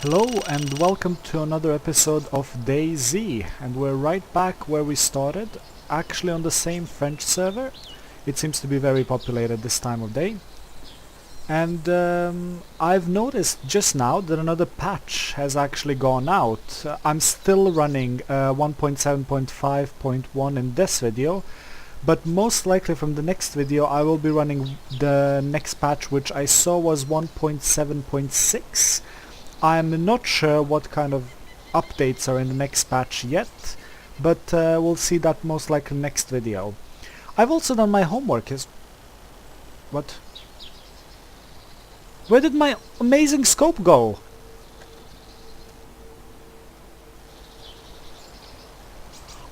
Hello and welcome to another episode of DayZ, and we're right back where we started, actually on the same French server. It seems to be very populated this time of day. And I've noticed just now that another patch has actually gone out. I'm still running 1.7.5.1 in this video, but most likely from the next video I will be running the next patch, which I saw was 1.7.6. I'm not sure what kind of updates are in the next patch yet, but we'll see that most likely next video. I've also done my homework. What? Where did my amazing scope go?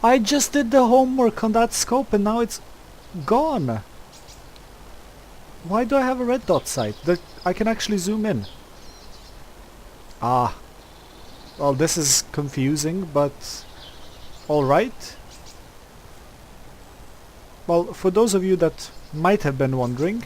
I just did the homework on that scope and now it's gone. Why do I have a red dot sight that I can actually zoom in? Ah, well, this is confusing, but alright. Well, for those of you that might have been wondering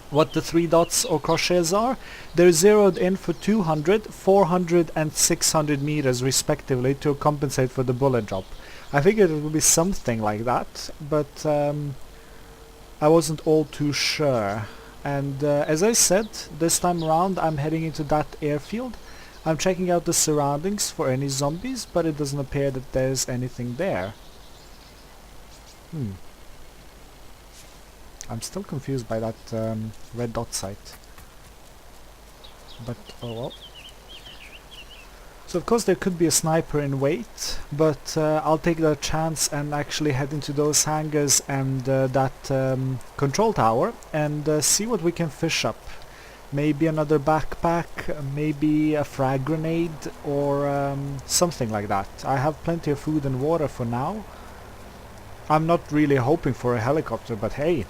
what the three dots or crosshairs are, they're zeroed in for 200, 400 and 600 meters respectively to compensate for the bullet drop. I figured it would be something like that, but I wasn't all too sure. And as I said, this time around I'm heading into that airfield. I'm checking out the surroundings for any zombies, but it doesn't appear that there's anything there. I'm still confused by that red dot sight. But oh well. So of course there could be a sniper in wait, but I'll take the chance and actually head into those hangars and that control tower and see what we can fish up. Maybe another backpack, maybe a frag grenade, or something like that. I have plenty of food and water for now. I'm not really hoping for a helicopter, but hey,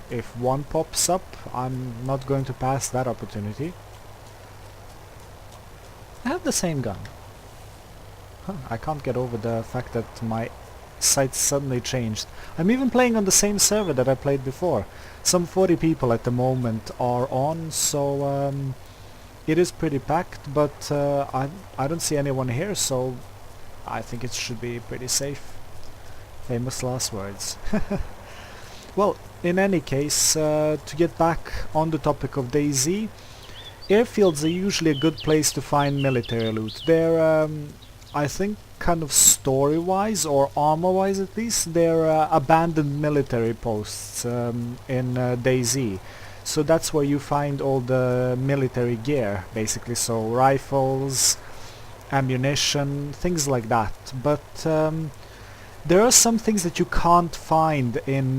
if one pops up, I'm not going to pass that opportunity. I have the same gun. I can't get over the fact that my sights suddenly changed. I'm even playing on the same server that I played before. Some 40 people at the moment are on, so it is pretty packed, but I don't see anyone here, so I think it should be pretty safe. Famous last words. Well, in any case, to get back on the topic of DayZ, airfields are usually a good place to find military loot. They're, I think, kind of story-wise, or armor-wise at least, they're abandoned military posts in DayZ. So that's where you find all the military gear, basically. So rifles, ammunition, things like that. But there are some things that you can't find in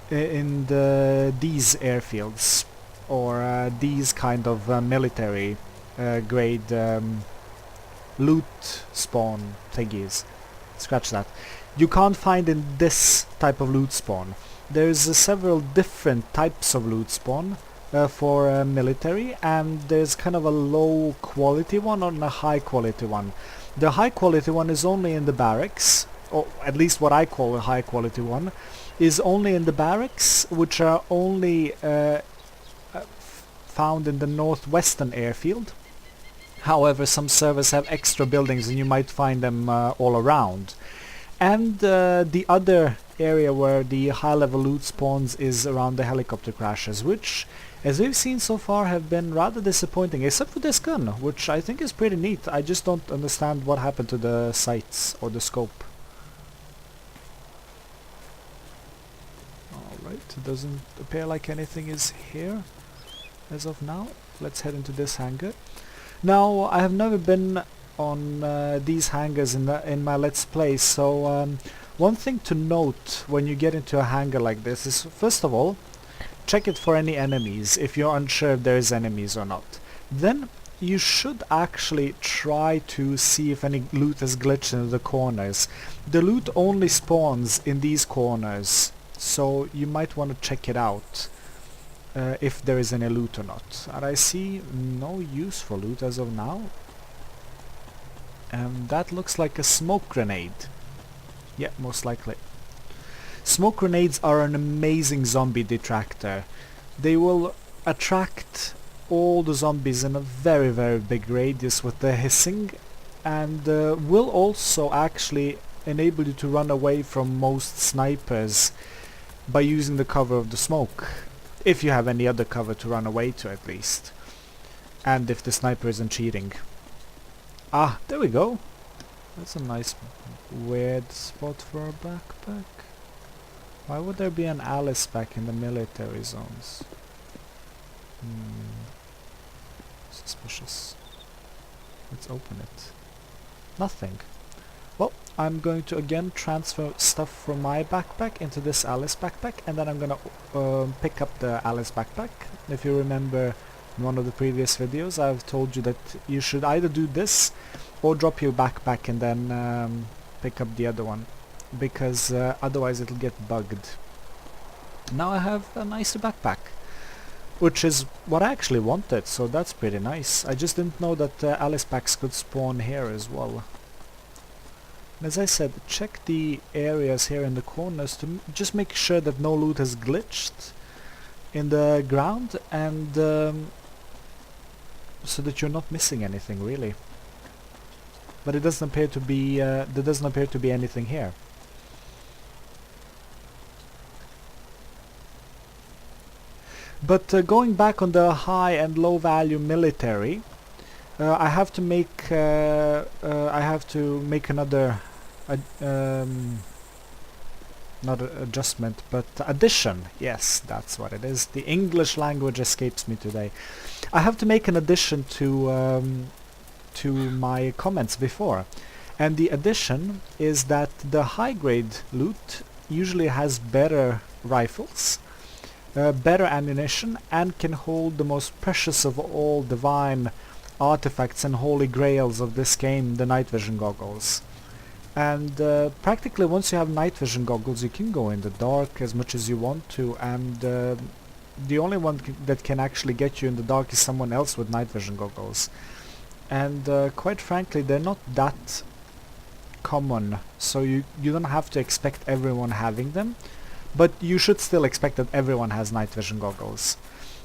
these airfields, or these kind of military grade loot spawn thingies. Scratch that. You can't find in this type of loot spawn. There's several different types of loot spawn for military, and there's kind of a low quality one and a high quality one. The high quality one is only in the barracks, or at least what I call a high quality one, is only in the barracks, which are only found in the northwestern airfield. However, some servers have extra buildings and you might find them all around. And the other area where the high level loot spawns is around the helicopter crashes, which, as we've seen so far, have been rather disappointing, except for this gun, which I think is pretty neat. I just don't understand what happened to the sights or the scope. Alright, it doesn't appear like anything is here as of now. Let's head into this hangar. Now, I have never been on these hangars in my Let's Play, so one thing to note when you get into a hangar like this is, first of all, check it for any enemies if you're unsure if there is enemies or not. Then you should actually try to see if any loot has glitched into the corners. The loot only spawns in these corners, so you might want to check it out. If there is any loot or not. And I see no useful loot as of now. And that looks like a smoke grenade. Yeah, most likely. Smoke grenades are an amazing zombie detractor. They will attract all the zombies in a very very big radius with the hissing, and will also actually enable you to run away from most snipers by using the cover of the smoke, if you have any other cover to run away to at least, and if the sniper isn't cheating. Ah, there we go. That's a nice weird spot for a backpack. Why would there be an Alice back in the military zones? Suspicious. Let's open it. Nothing. Well, I'm going to again transfer stuff from my backpack into this Alice backpack, and then I'm gonna pick up the Alice backpack. If you remember in one of the previous videos, I've told you that you should either do this or drop your backpack and then pick up the other one, because otherwise it'll get bugged. Now I have a nicer backpack, which is what I actually wanted, so that's pretty nice. I just didn't know that Alice packs could spawn here as well. And as I said, check the areas here in the corners to just make sure that no loot has glitched in the ground, and so that you're not missing anything really. But it doesn't appear to be there doesn't appear to be anything here. But going back on the high and low value military, I have to make another not adjustment, but addition. Yes, that's what it is. The English language escapes me today. I have to make an addition to my comments before, and the addition is that the high grade loot usually has better rifles, better ammunition, and can hold the most precious of all divine artifacts and holy grails of this game, the night vision goggles. And practically once you have night vision goggles, you can go in the dark as much as you want to, and the only one that can actually get you in the dark is someone else with night vision goggles. And quite frankly, they're not that common, so you don't have to expect everyone having them, but you should still expect that everyone has night vision goggles.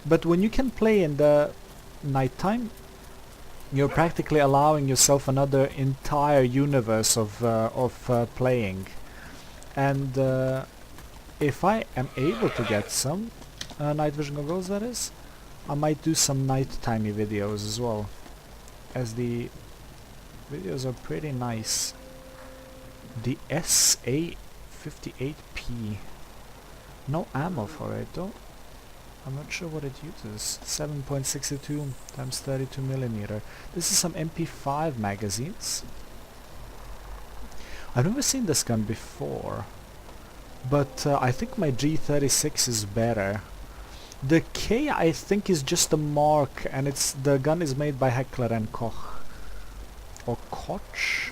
But when you can play in the nighttime, you're practically allowing yourself another entire universe of playing. And if I am able to get some night vision goggles, that is, I might do some night-timey videos as well, as the videos are pretty nice. The SA58P, no ammo for it though. I'm not sure what it uses. 7.62 times 32mm. This is some MP5 magazines. I've never seen this gun before, but I think my G36 is better. The K I think is just a mark, and the gun is made by Heckler & Koch. Or Koch?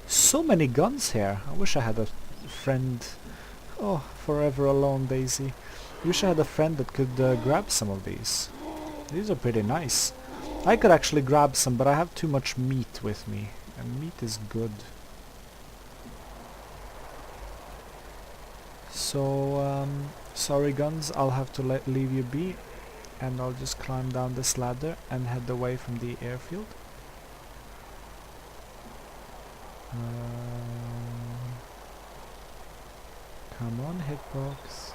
So many guns here. I wish I had a friend. Oh, forever alone, DayZ. Wish I had a friend that could grab some of these. These are pretty nice. I could actually grab some, but I have too much meat with me, and meat is good. So, sorry guns, I'll have to leave you be, and I'll just climb down this ladder and head away from the airfield. Come on, hitbox.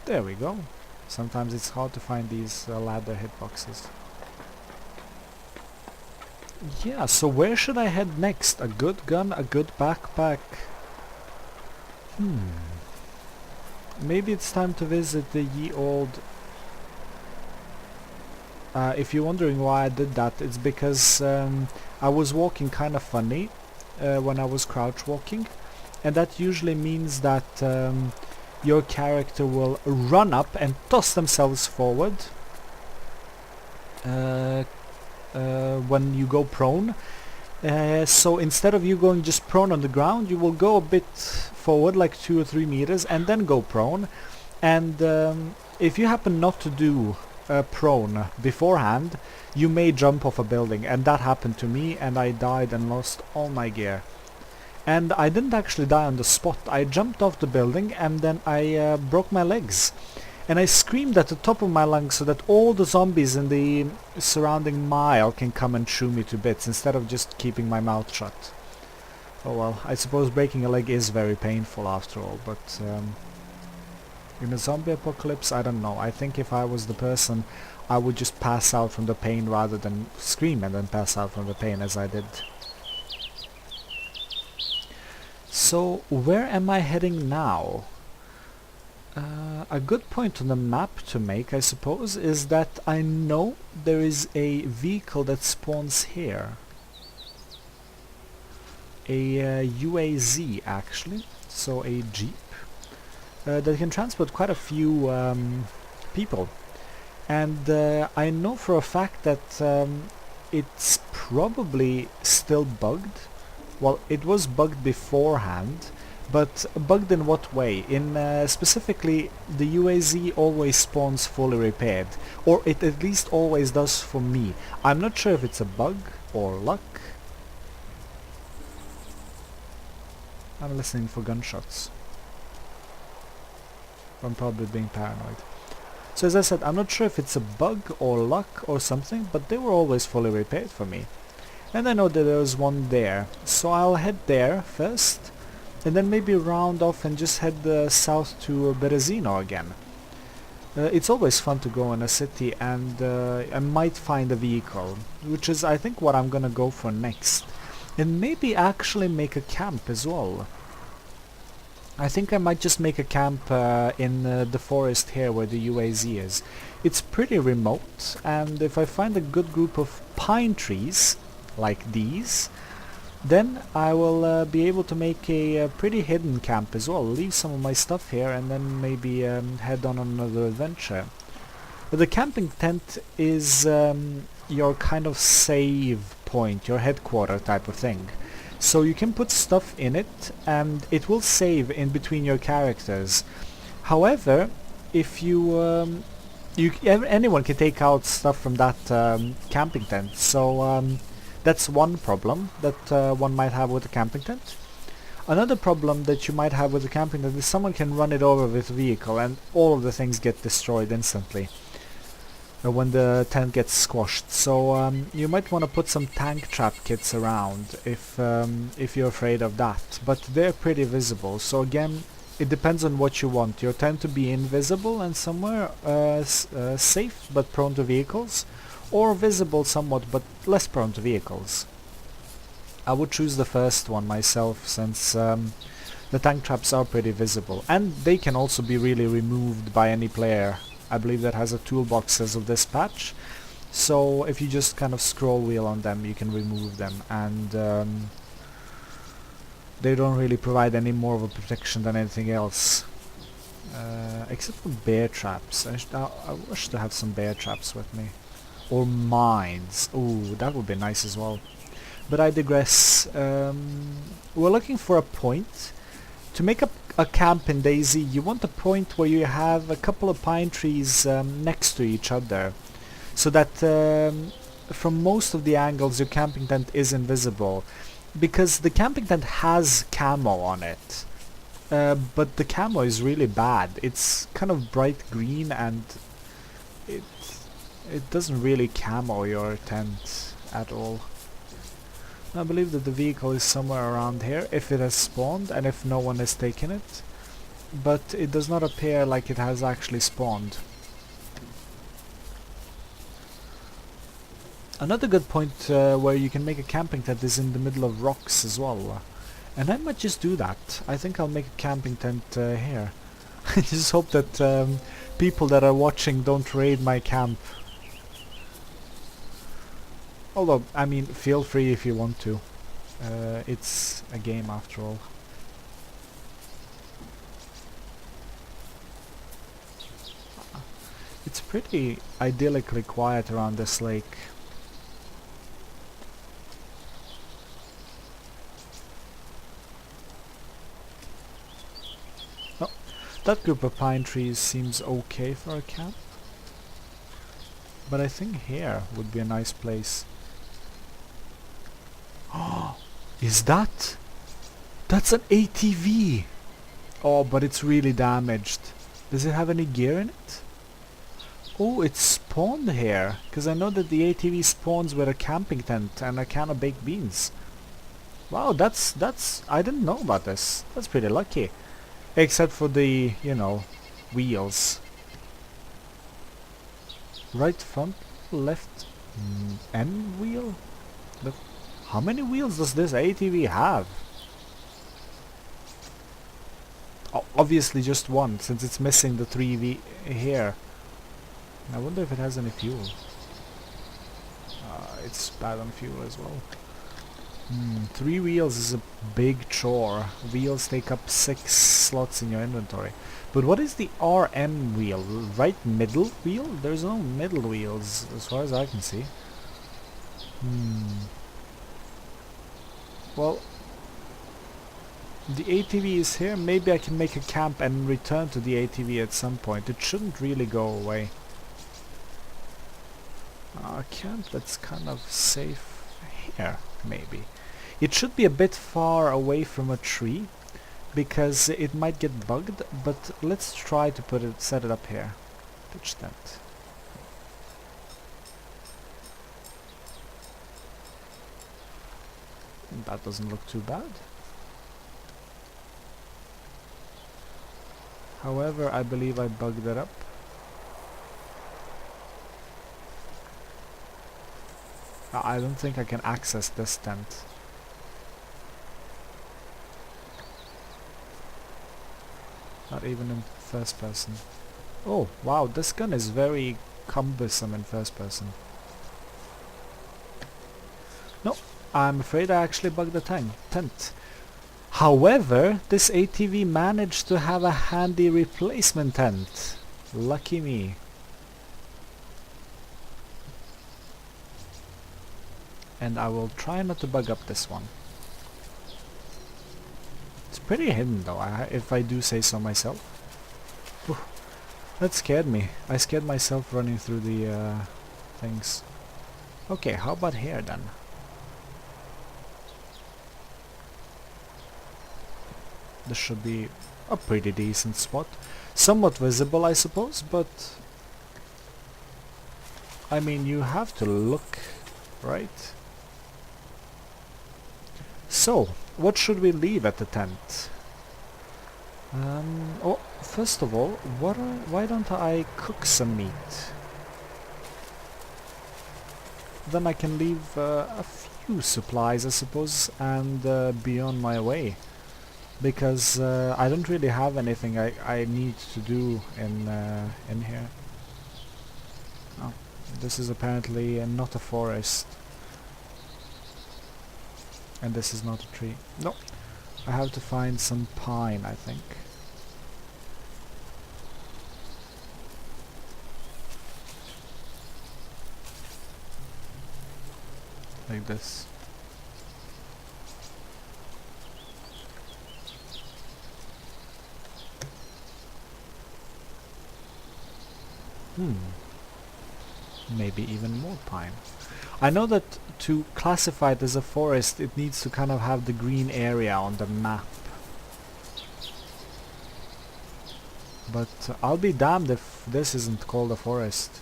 There we go. Sometimes it's hard to find these ladder hitboxes. Yeah, so where should I head next? A good gun, a good backpack. Maybe it's time to visit the ye old... if you're wondering why I did that, it's because I was walking kind of funny when I was crouch walking, and that usually means that your character will run up and toss themselves forward when you go prone. So instead of you going just prone on the ground, you will go a bit forward, like 2 or 3 meters, and then go prone. And if you happen not to do prone beforehand, you may jump off a building, and that happened to me, and I died and lost all my gear. And I didn't actually die on the spot. I jumped off the building and then I broke my legs. And I screamed at the top of my lungs so that all the zombies in the surrounding mile can come and chew me to bits instead of just keeping my mouth shut. Oh well, I suppose breaking a leg is very painful after all, but in a zombie apocalypse, I don't know. I think if I was the person, I would just pass out from the pain rather than scream and then pass out from the pain as I did. So, where am I heading now? A good point on the map to make, I suppose, is that I know there is a vehicle that spawns here. A UAZ, actually. So, a jeep. That can transport quite a few people. And I know for a fact that it's probably still bugged. Well, it was bugged beforehand, but bugged in what way? In specifically, the UAZ always spawns fully repaired, or it at least always does for me. I'm not sure if it's a bug or luck. I'm listening for gunshots. I'm probably being paranoid. So as I said, I'm not sure if it's a bug or luck or something, but they were always fully repaired for me. And I know that there's one there, so I'll head there first, and then maybe round off and just head south to Berezino again. It's always fun to go in a city, and I might find a vehicle, which is I think what I'm gonna go for next. And maybe actually make a camp as well. I think I might just make a camp in the forest here where the UAZ is. It's pretty remote, and if I find a good group of pine trees, like these, then I will be able to make a pretty hidden camp as well. Leave some of my stuff here and then maybe head on another adventure. But the camping tent is your kind of save point, your headquarter type of thing. So you can put stuff in it and it will save in between your characters. However, if you anyone can take out stuff from that camping tent, so that's one problem that one might have with a camping tent. Another problem that you might have with a camping tent is someone can run it over with a vehicle and all of the things get destroyed instantly when the tent gets squashed. So you might want to put some tank trap kits around if you're afraid of that. But they're pretty visible, so again, it depends on what you want. Your tent to be invisible and somewhere safe but prone to vehicles, or visible somewhat but less prone to vehicles. I would choose the first one myself, since the tank traps are pretty visible, and they can also be really removed by any player. I believe that has a toolbox as of this patch, so if you just kind of scroll wheel on them you can remove them, and they don't really provide any more of a protection than anything else. Except for bear traps. I wish to have some bear traps with me. Or mines. Ooh, that would be nice as well. But I digress. We're looking for a point. To make a camp in DayZ, you want a point where you have a couple of pine trees next to each other, so that from most of the angles your camping tent is invisible. Because the camping tent has camo on it, but the camo is really bad. It's kind of bright green and it doesn't really camo your tent at all. I believe that the vehicle is somewhere around here, if it has spawned and if no one has taken it. But it does not appear like it has actually spawned. Another good point where you can make a camping tent is in the middle of rocks as well. And I might just do that. I think I'll make a camping tent here. I just hope that people that are watching don't raid my camp. Although, I mean, feel free if you want to. It's a game after all. It's pretty idyllically quiet around this lake. Oh, that group of pine trees seems okay for a camp. But I think here would be a nice place. Oh, is that? That's an ATV! Oh, but it's really damaged. Does it have any gear in it? Oh, it spawned here. Because I know that the ATV spawns with a camping tent and a can of baked beans. Wow, that's... I didn't know about this. That's pretty lucky. Except for the, you know, wheels. Right front, left end wheel? How many wheels does this ATV have? Oh, obviously just one, since it's missing the 3V here. I wonder if it has any fuel. It's bad on fuel as well. 3 wheels is a big chore. Wheels take up 6 slots in your inventory. But what is the RM wheel? Right middle wheel? There's no middle wheels as far as I can see. Well, the ATV is here. Maybe I can make a camp and return to the ATV at some point. It shouldn't really go away. A camp that's kind of safe here, maybe. It should be a bit far away from a tree, because it might get bugged, but let's try to set it up here. Pitch tent. That doesn't look too bad. However, I believe I bugged it up. I don't think I can access this tent. Not even in first person. Oh, wow, this gun is very cumbersome in first person. No, I'm afraid I actually bugged the tent. However, this ATV managed to have a handy replacement tent. Lucky me. And I will try not to bug up this one. It's pretty hidden though, if I do say so myself. Whew. That scared me. I scared myself running through the things. Okay, how about here then? This should be a pretty decent spot. Somewhat visible, I suppose, but... I mean, you have to look, right? So, what should we leave at the tent? Oh, first of all, why don't I cook some meat? Then I can leave a few supplies, I suppose, and be on my way. Because I don't really have anything I need to do in here. Oh, this is apparently not a forest. And this is not a tree. No, I have to find some pine, I think. Like this. Maybe even more pine. I know that to classify it as a forest, it needs to kind of have the green area on the map. But I'll be damned if this isn't called a forest.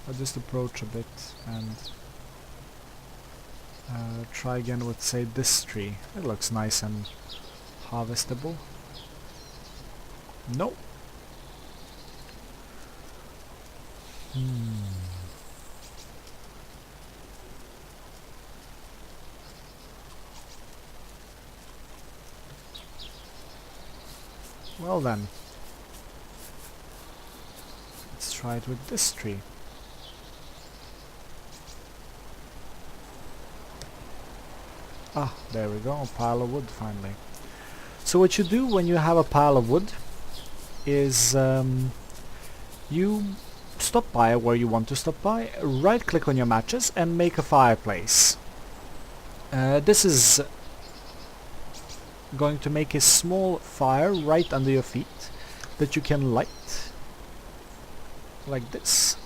I'll just approach a bit and try again with, say, this tree. It looks nice and harvestable. Nope. Well then, let's try it with this tree. Ah, there we go, a pile of wood finally. So what you do when you have a pile of wood is you stop by where you want to stop by, right click on your matches and make a fireplace. This is going to make a small fire right under your feet that you can light like this.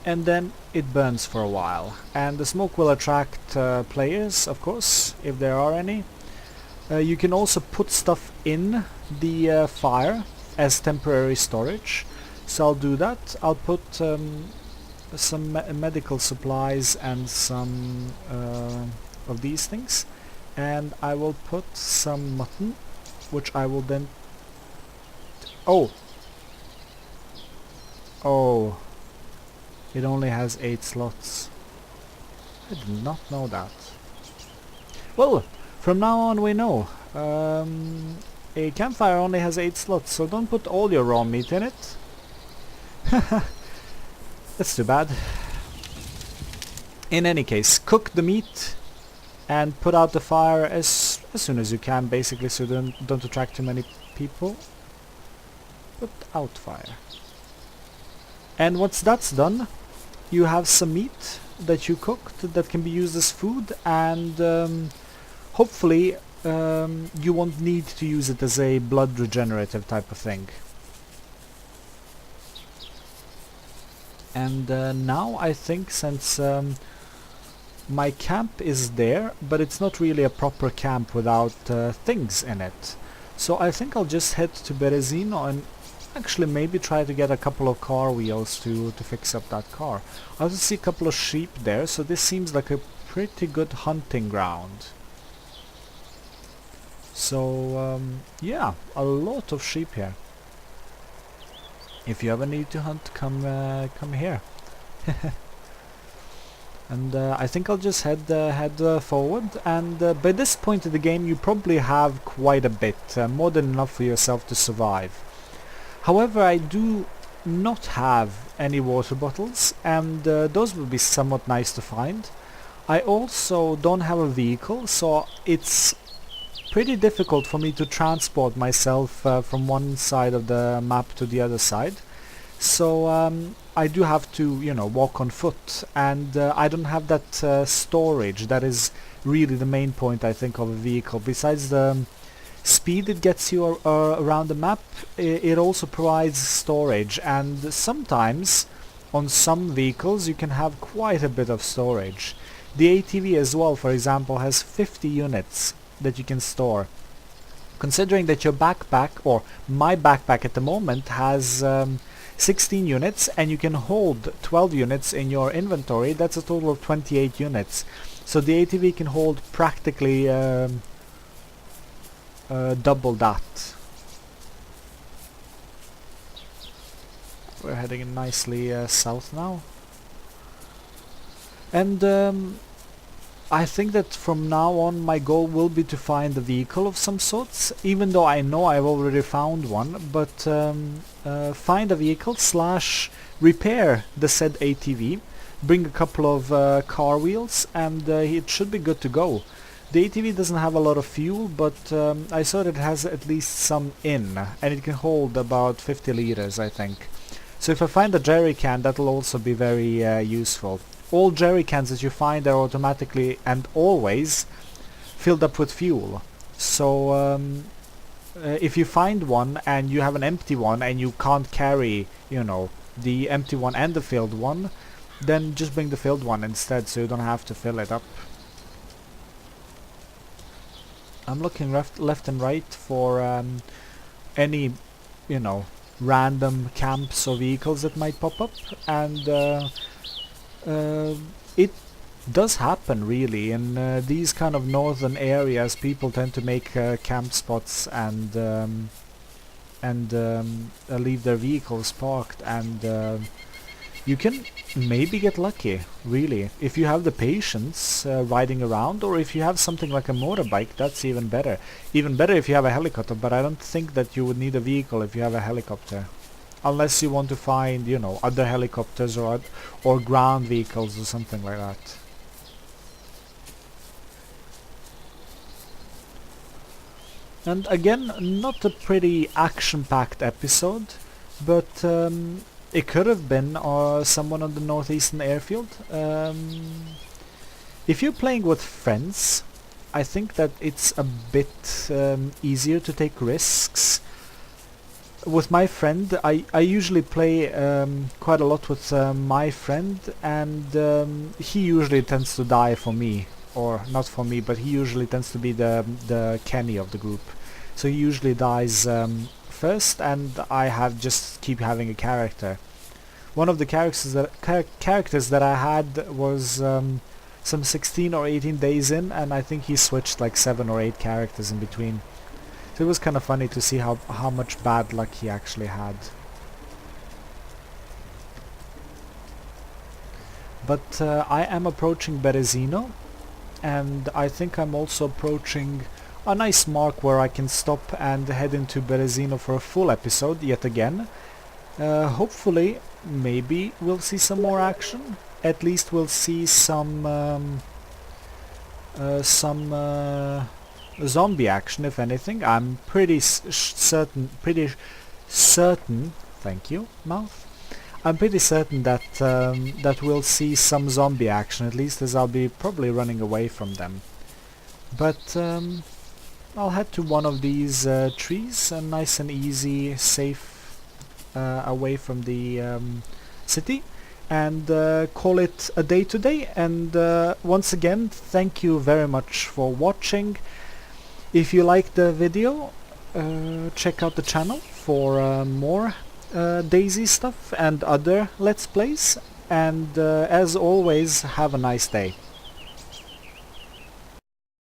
and then it burns for a while. And the smoke will attract players, of course, if there are any. You can also put stuff in the fire as temporary storage. So I'll do that. I'll put some medical supplies and some of these things. And I will put some mutton, which I will then... Oh! Oh! It only has 8 slots. I did not know that. Well, from now on we know. A campfire only has 8 slots, so don't put all your raw meat in it. That's too bad. In any case, cook the meat and put out the fire as soon as you can, basically, so don't attract too many people. Put out fire. And once that's done, you have some meat that you cooked that can be used as food, and hopefully you won't need to use it as a blood regenerative type of thing. And now I think, since my camp is there, but it's not really a proper camp without things in it, so I think I'll just head to Berezino and actually maybe try to get a couple of car wheels to fix up that car. I also see a couple of sheep there, so this seems like a pretty good hunting ground. So yeah, a lot of sheep here. If you ever need to hunt, come here. And I think I'll just head forward, and by this point of the game you probably have quite a bit, more than enough for yourself to survive. However, I do not have any water bottles, and those would be somewhat nice to find. I also don't have a vehicle, so it's pretty difficult for me to transport myself from one side of the map to the other side. So I do have to, you know, walk on foot, and I don't have that storage. That is really the main point, I think, of a vehicle. Besides the speed it gets you around the map, it also provides storage, and sometimes on some vehicles you can have quite a bit of storage. The ATV as well, for example, has 50 units that you can store. Considering that your backpack, or my backpack at the moment, has 16 units, and you can hold 12 units in your inventory, that's a total of 28 units. So the ATV can hold practically double that. We're heading in nicely south now. And I think that from now on my goal will be to find a vehicle of some sorts, even though I know I've already found one, but find a vehicle slash repair the said ATV, bring a couple of car wheels, and it should be good to go. The ATV doesn't have a lot of fuel, but I saw that it has at least some in, and it can hold about 50 liters, I think. So if I find a jerry can, that'll also be very useful. All jerry cans that you find are automatically and always filled up with fuel. So if you find one and you have an empty one and you can't carry, you know, the empty one and the filled one, then just bring the filled one instead, so you don't have to fill it up. I'm looking left and right for any, you know, random camps or vehicles that might pop up, and it does happen really in these kind of northern areas. People tend to make camp spots and leave their vehicles parked, and you can maybe get lucky, really, if you have the patience riding around, or if you have something like a motorbike. That's even better. Even better if you have a helicopter, but I don't think that you would need a vehicle if you have a helicopter. Unless you want to find, you know, other helicopters or ground vehicles or something like that. And again, not a pretty action-packed episode, but it could have been someone on the northeastern airfield. If you're playing with friends, I think that it's a bit easier to take risks. with my friend, I usually play quite a lot with my friend, and he usually tends to die for me, or not for me, but he usually tends to be the Kenny of the group. So he usually dies first, and I have just keep having a character. One of the characters that I had was some 16 or 18 days in, and I think he switched like 7 or 8 characters in between. So it was kind of funny to see how much bad luck he actually had. But I am approaching Berezino, and I think I'm also approaching a nice mark where I can stop and head into Berezino for a full episode yet again. Hopefully, maybe we'll see some more action. At least we'll see some zombie action, if anything. I'm pretty certain. Thank you, mouth. I'm pretty certain that that we'll see some zombie action, at least, as I'll be probably running away from them. But I'll head to one of these trees, nice and easy, safe, away from the city, and call it a day today. And once again, thank you very much for watching. If you liked the video, check out the channel for more DayZ stuff and other Let's Plays. And as always, have a nice day.